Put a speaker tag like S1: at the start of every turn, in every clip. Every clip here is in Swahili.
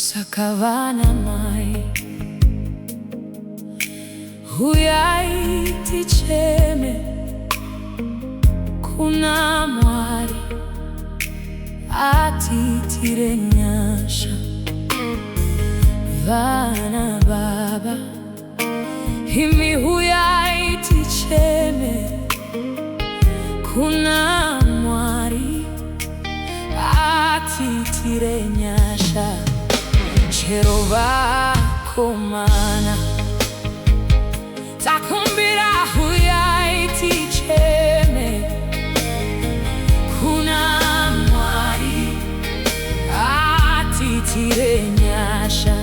S1: Sakavana mai huyaiti cheme, kuna mwari atitire nyasha. Vana baba himi huyaiti cheme, kuna mwari atitire nyasha. Chero vakomana takumbira huyaiti cheme, kuna mwari atitire nyasha.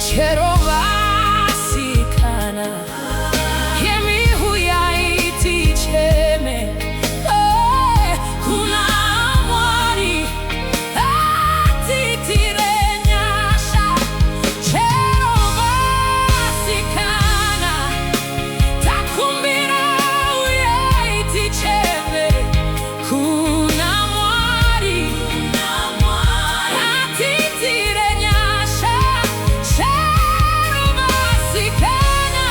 S1: Chero vasikana himi huyaiti cheme, kuna mwari atitire nyasha. Chero vasikana takumbira huyaiti cheme, kuna mwari atitire nyasha. Chero vasikana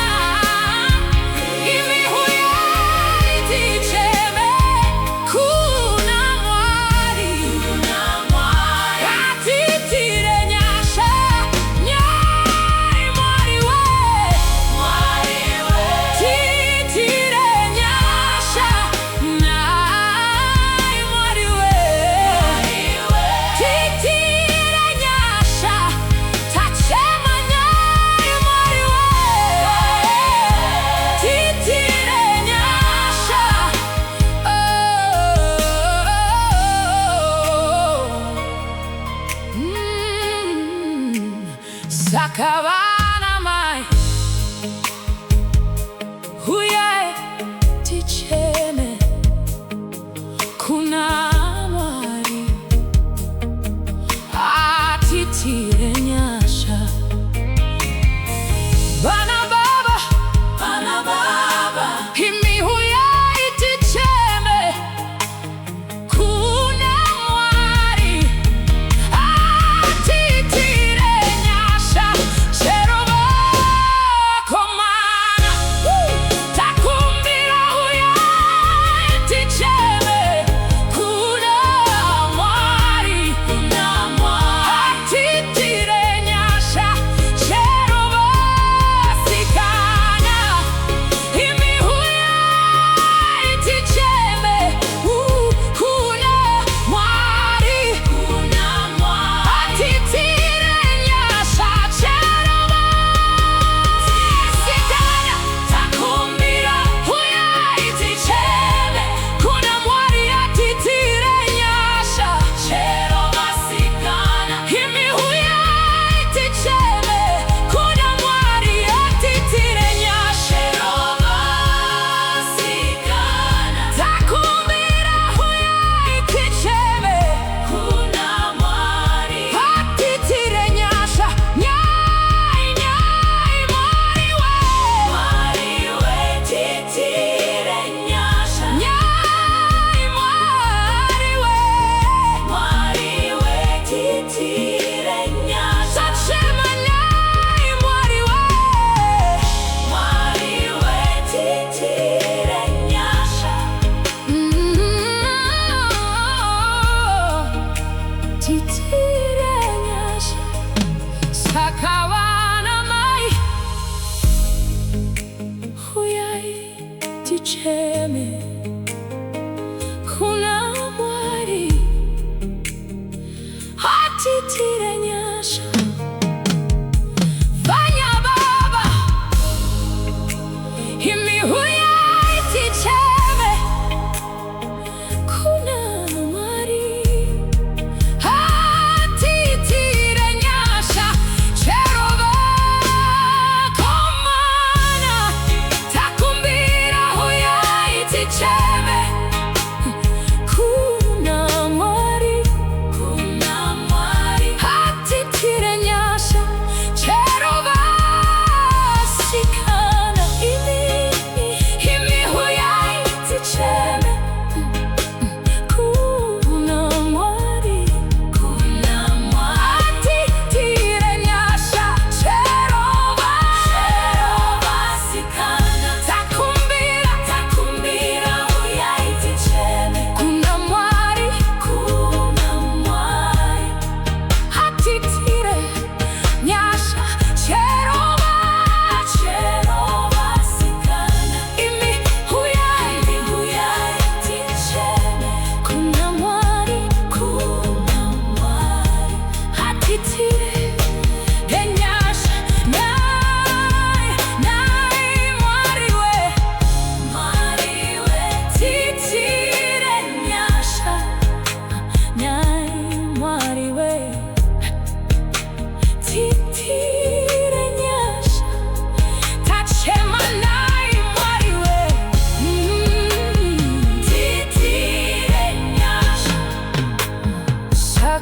S1: himi huyaiti cheme, kuna mwari atitire nyasha. Nyai mwari we, titire nyasha. Nyai mwari we, titire nyasha. Tachema nyai mwari we, titire nyasha. Sakavana mai huyaiti cheme, kuna mwari atitire nyasha. Vana baba himi huyaiti cheme, kuna mwari atitire nyasha. Chero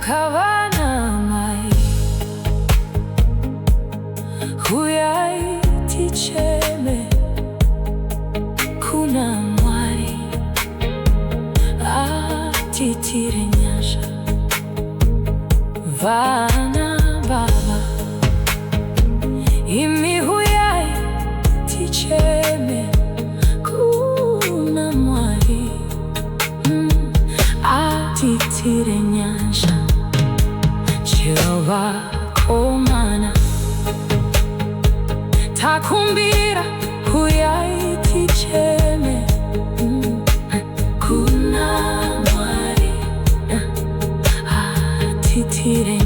S1: kavana mai huyaiti cheme kuna mwari atitire nyasha vana baba imi huyaiti cheme kuna mwari atitire nyasha Jehova komana takumbira huyaiti cheme kuna mwari atitire